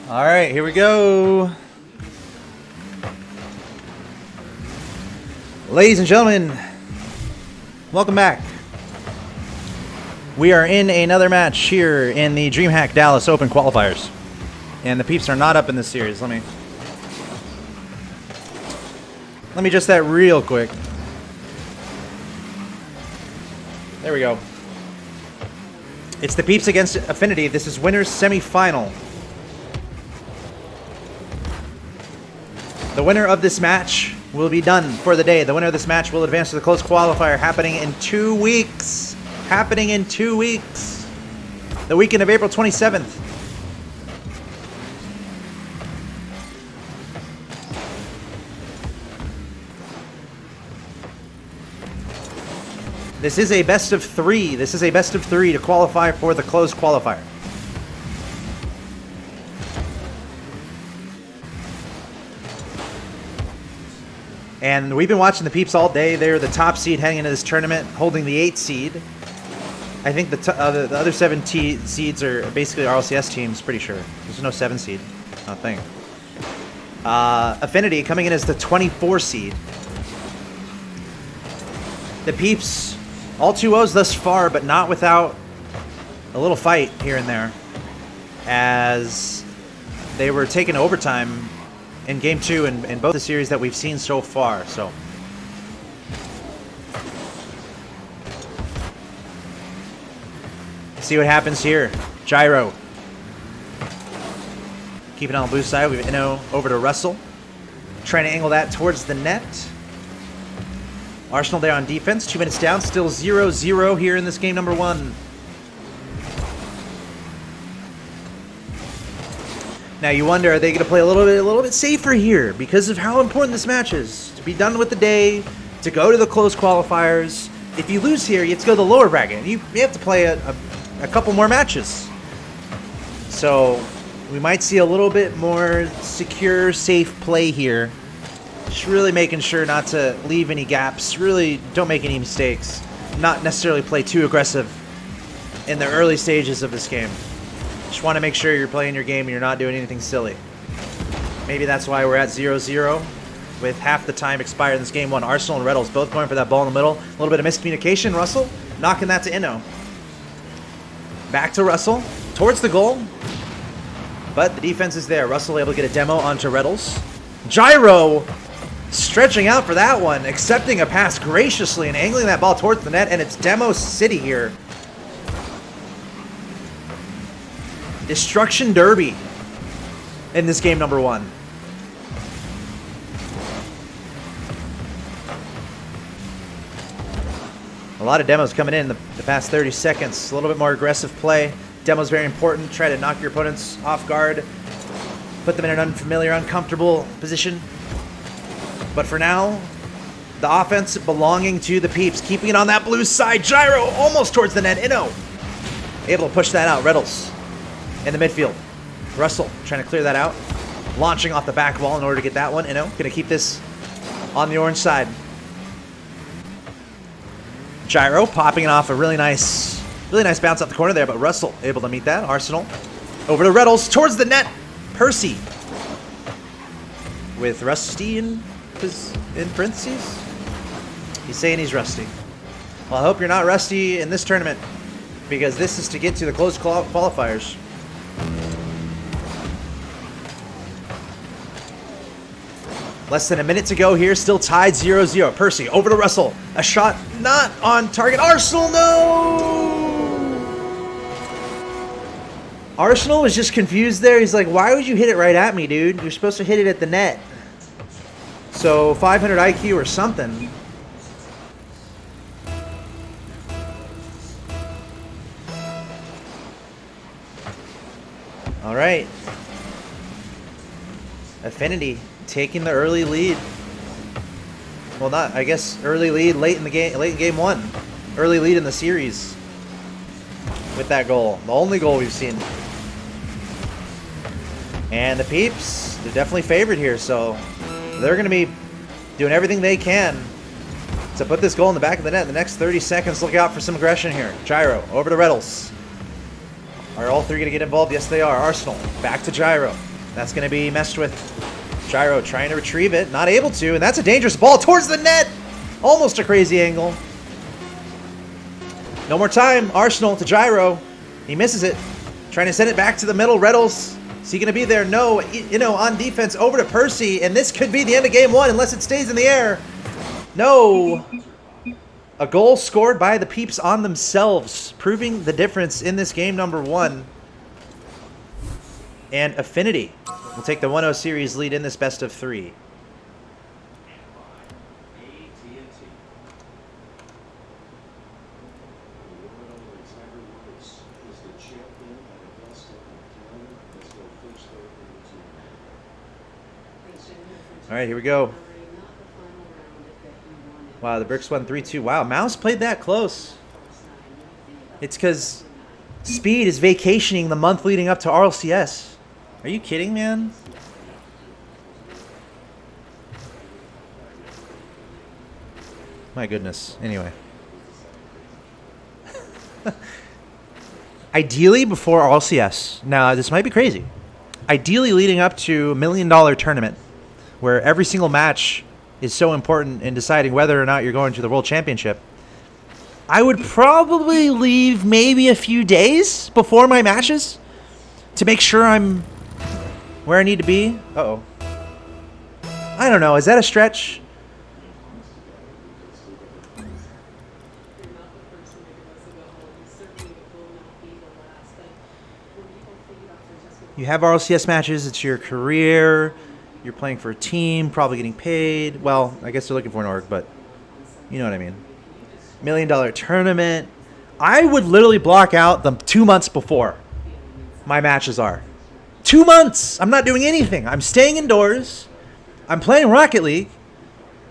All right, here we go. Ladies and gentlemen, welcome back. We are in another match here in the Dreamhack Dallas Open Qualifiers. And the Peeps are not up in this series. Let me adjust that real quick. There we go. It's the Peeps against Affinity. This is winners semi-final. The winner of this match will be done for the day. The winner of this match will advance to the close qualifier happening in 2 weeks. Happening in 2 weeks. The weekend of April 27th. This is a best of 3. This is a best of 3 to qualify for the closed qualifier. And we've been watching the Peeps all day. They're the top seed heading into this tournament, holding the 8th seed. I think the other 7 seeds are basically RLCS teams, pretty sure. There's no 7 seed, I don't think. Affinity coming in as the 24 seed. The Peeps, all 2-0s thus far, but not without a little fight here and there, as they were taking overtime in Game 2 in both the series that we've seen so far. So see what happens here. Gyro. Keeping on the blue side, we have Inno over to Russell. Trying to angle that towards the net. Arsenal there on defense. 2 minutes down. Still 0-0 here in this game number 1. Now you wonder, are they going to play a little bit safer here because of how important this match is? To be done with the day, to go to the close qualifiers. If you lose here, you have to go to the lower bracket. You have to play a couple more matches. So we might see a little bit more secure, safe play here. Just really making sure not to leave any gaps. Really don't make any mistakes. Not necessarily play too aggressive in the early stages of this game. Just want to make sure you're playing your game and you're not doing anything silly. Maybe that's why we're at 0-0 with half the time expired in this game 1. Arsenal and Reddles both going for that ball in the middle. A little bit of miscommunication. Russell knocking that to Inno. Back to Russell. Towards the goal. But the defense is there. Russell able to get a demo onto Reddles. Gyro stretching out for that one. Accepting a pass graciously and angling that ball towards the net. And it's Demo City here. Destruction Derby in this game number 1. A lot of demos coming in the past 30 seconds. A little bit more aggressive play. Demo's very important. Try to knock your opponents off guard. Put them in an unfamiliar, uncomfortable position. But for now, the offense belonging to the Peeps. Keeping it on that blue side. Gyro almost towards the net. Inno able to push that out. Reddles in the midfield. Russell trying to clear that out. Launching off the back wall in order to get that one. Inno going to keep this on the orange side. Gyro popping it off a really nice bounce off the corner there, but Russell able to meet that. Arsenal over to Reddles towards the net. Percy with Rusty in parentheses. He's saying he's rusty. Well, I hope you're not rusty in this tournament, because this is to get to the close qualifiers. Less than a minute to go here, still tied 0-0. Percy over to Russell. A shot not on target. Arsenal, no! Arsenal was just confused there. He's like, why would you hit it right at me, dude? You're supposed to hit it at the net. So 500 IQ or something. All right. Affinity taking the early lead. Well, not, I guess, early lead late in the game, late in game 1. Early lead in the series with that goal. The only goal we've seen. And the Peeps, they're definitely favored here, so they're going to be doing everything they can to put this goal in the back of the net in the next 30 seconds. Look out for some aggression here. Gyro over to Reddles. Are all three going to get involved? Yes, they are. Arsenal back to Gyro. That's going to be messed with. Gyro trying to retrieve it. Not able to. And that's a dangerous ball towards the net. Almost a crazy angle. No more time. Arsenal to Gyro. He misses it. Trying to send it back to the middle. Reddles. Is he going to be there? No. You know, on defense, over to Percy. And this could be the end of game one unless it stays in the air. No. A goal scored by the Peeps on themselves, proving the difference in this game number one. And Affinity will take the 1-0 series lead in this best of three. All right, here we go. Wow, the Bricks won 3-2. Wow, Mouse played that close. It's because Speed is vacationing the month leading up to RLCS. Are you kidding, man? My goodness. Anyway. Ideally, before RLCS. Now, this might be crazy. Ideally, leading up to $1 million tournament, where every single match is so important in deciding whether or not you're going to the World Championship, I would probably leave maybe a few days before my matches to make sure I'm where I need to be. Uh-oh. I don't know. Is that a stretch? You have RLCS matches. It's your career. You're playing for a team, probably getting paid. Well, I guess they're looking for an org, but you know what I mean. $1 million tournament. I would literally block out the 2 months before my matches are. 2 months! I'm not doing anything. I'm staying indoors. I'm playing Rocket League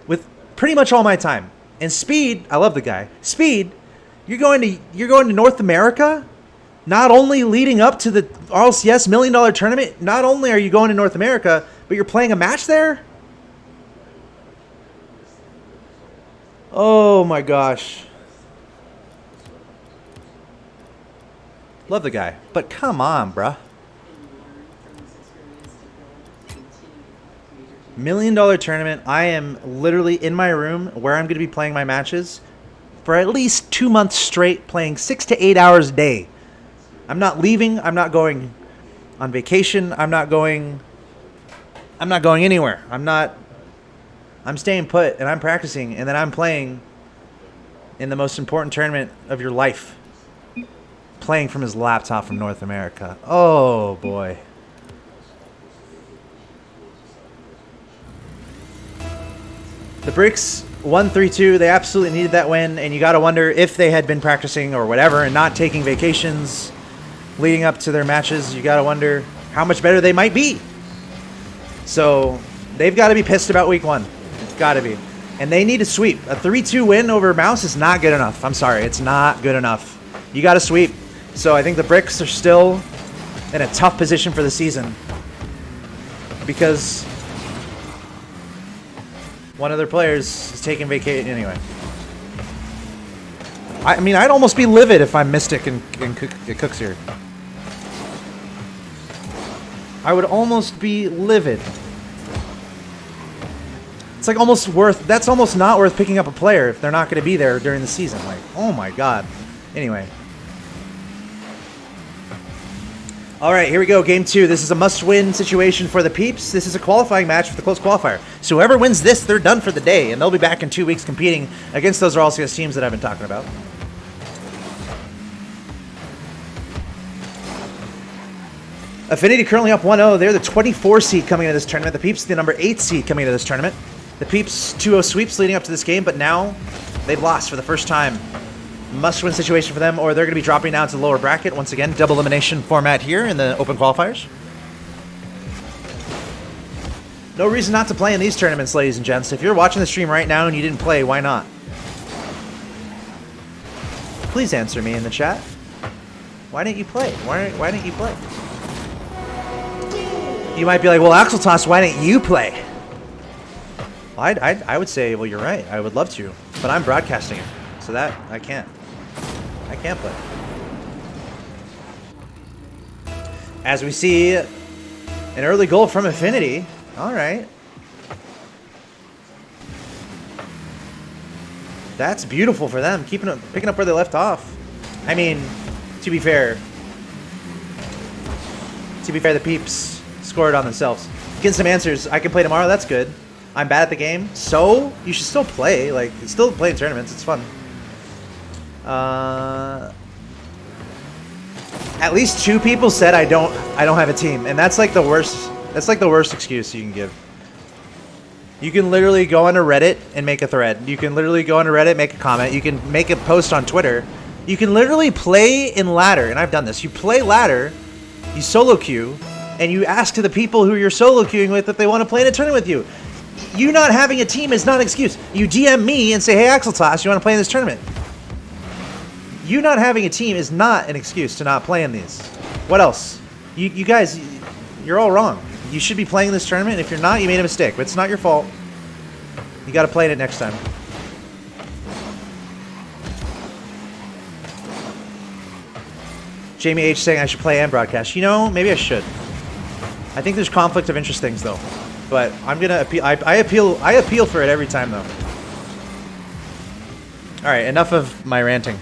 with pretty much all my time. And Speed, I love the guy. Speed, you're going to North America? Not only leading up to the RLCS $1 million tournament, not only are you going to North America, but you're playing a match there? Oh my gosh. Love the guy, but come on, bruh. $1 million tournament. I am literally in my room where I'm going to be playing my matches for at least 2 months straight, playing 6 to 8 hours a day. I'm not leaving. I'm not going on vacation. I'm not going anywhere. I'm staying put, and I'm practicing, and then I'm playing in the most important tournament of your life. Playing from his laptop from North America. Oh, boy. The Bricks won 3-2. They absolutely needed that win, and you got to wonder if they had been practicing or whatever and not taking vacations leading up to their matches. You got to wonder how much better they might be. So they've got to be pissed about week one. It's got to be. And they need to sweep. A 3-2 win over Mouse is not good enough. I'm sorry. It's not good enough. You got to sweep. So I think the Bricks are still in a tough position for the season because one of their players is taking vacation anyway. I mean, I'd almost be livid if I'm Mystic and Cooks here. I would almost be livid. It's like almost worth, that's almost not worth picking up a player if they're not going to be there during the season. Like, oh my God. Anyway. All right, here we go. Game two. This is a must-win situation for the Peeps. This is a qualifying match for the close qualifier. So whoever wins this, they're done for the day, and they'll be back in 2 weeks competing against those RLCS teams that I've been talking about. Affinity currently up 1-0. They're the 24 seed coming into this tournament. The Peeps, the number 8 seed coming into this tournament. The Peeps 2-0 sweeps leading up to this game, but now they've lost for the first time. Must-win situation for them, or they're going to be dropping down to the lower bracket. Once again, double elimination format here in the open qualifiers. No reason not to play in these tournaments, ladies and gents. If you're watching the stream right now and you didn't play, why not? Please answer me in the chat. Why didn't you play? Why didn't you play? You might be like, well, Axeltoss, why didn't you play? Well, I would say, well, you're right. I would love to, but I'm broadcasting it, so that I can't. I can't play. As we see, An early goal from Affinity. All right. That's beautiful for them, picking up where they left off. I mean, to be fair, the Peeps scored on themselves. Getting some answers. I can play tomorrow. That's good. I'm bad at the game, so you should still play. Like, still play in tournaments. It's fun. At least 2 people said I don't have a team, and that's like the worst. That's like the worst excuse you can give. You can literally go onto Reddit and make a thread. You can literally go onto Reddit, make a comment. You can make a post on Twitter. You can literally play in ladder, and I've done this. You play ladder, you solo queue, and you ask to the people who you're solo queuing with if they want to play in a tournament with you. You not having a team is not an excuse. You DM me and say, hey, Axeltoss, you want to play in this tournament? You not having a team is not an excuse to not play in these. What else? You guys, you're all wrong. You should be playing this tournament. If you're not, you made a mistake. But it's not your fault. You got to play in it next time. Jamie H saying I should play and broadcast. You know, maybe I should. I think there's conflict of interest things though. But I'm gonna appeal. I appeal for it every time though. All right, enough of my ranting.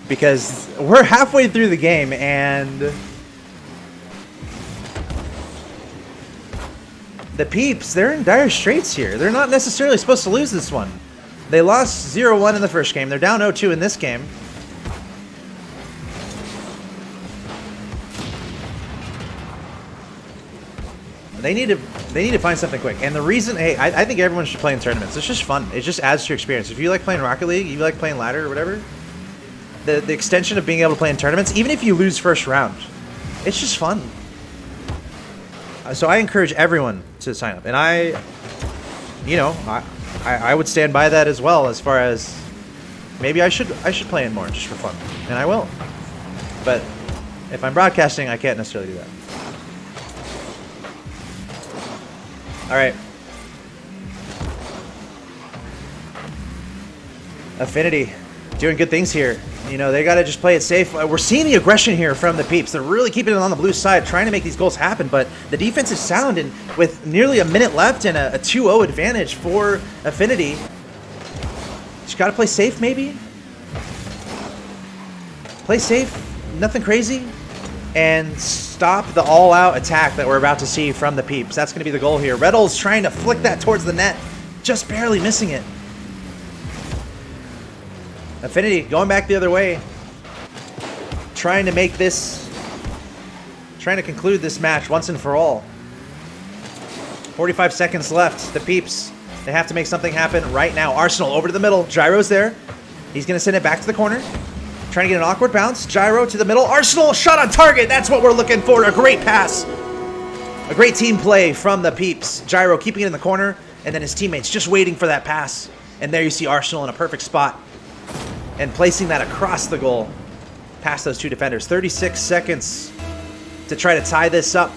Because we're halfway through the game and the Peeps, they're in dire straits here. They're not necessarily supposed to lose this one. They lost 0-1 in the first game. They're down 0-2 in this game. They need to find something quick. And the reason, hey, I think everyone should play in tournaments. It's just fun. It just adds to your experience. If you like playing Rocket League, you like playing ladder or whatever, the extension of being able to play in tournaments, even if you lose first round, it's just fun. So I encourage everyone to sign up. And I would stand by that as well, as far as maybe I should play in more just for fun. And I will. But if I'm broadcasting, I can't necessarily do that. All right. Affinity doing good things here. You know, they got to just play it safe. We're seeing the aggression here from the Peeps. They're really keeping it on the blue side, trying to make these goals happen, but the defense is sound, and with nearly a minute left and a 2-0 advantage for Affinity, just got to play safe maybe? Play safe, nothing crazy, and stop the all-out attack that we're about to see from the Peeps. That's going to be the goal here. Reddle's trying to flick that towards the net, just barely missing it. Affinity going back the other way, trying to conclude this match once and for all. 45 seconds left. The Peeps, they have to make something happen right now. Arsenal over to the middle. Gyro's there. He's going to send it back to the corner. Trying to get an awkward bounce. Gyro to the middle. Arsenal shot on target. That's what we're looking for. A great pass. A great team play from the Peeps. Gyro keeping it in the corner, and then his teammates just waiting for that pass. And there you see Arsenal in a perfect spot, and placing that across the goal past those 2 defenders. 36 seconds to try to tie this up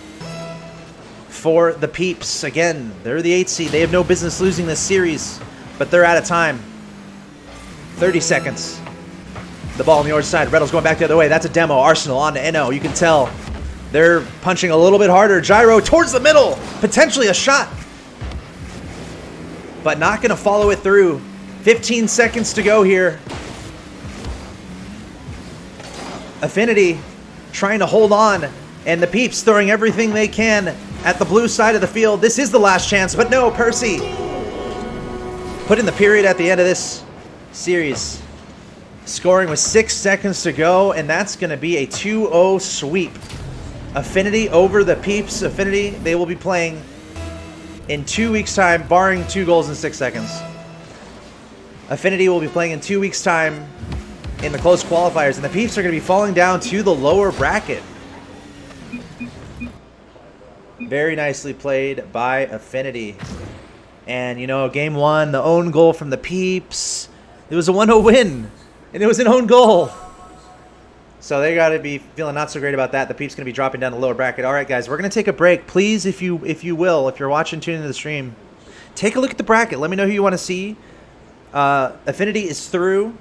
for the Peeps. Again, they're the 8th seed. They have no business losing this series, but they're out of time. 30 seconds. The ball on the orange side. Reddle's going back the other way. That's a demo. Arsenal on to NO. You can tell they're punching a little bit harder. Gyro towards the middle. Potentially a shot, but not going to follow it through. 15 seconds to go here. Affinity trying to hold on, and the Peeps throwing everything they can at the blue side of the field. This is the last chance, but no, Percy put in the period at the end of this series, scoring with 6 seconds to go, and that's going to be a 2-0 sweep. Affinity over the Peeps. Affinity, they will be playing in 2 weeks' time, barring 2 goals in 6 seconds. Affinity will be playing in 2 weeks' time in the close qualifiers, and the Peeps are going to be falling down to the lower bracket. Very nicely played by Affinity. And, you know, game 1, the own goal from the Peeps. It was a 1-0 win, and it was an own goal. So they got to be feeling not so great about that. The Peeps going to be dropping down the lower bracket. All right, guys, we're going to take a break. Please, if you will, if you're watching, tune into the stream, take a look at the bracket. Let me know who you want to see. Affinity is through.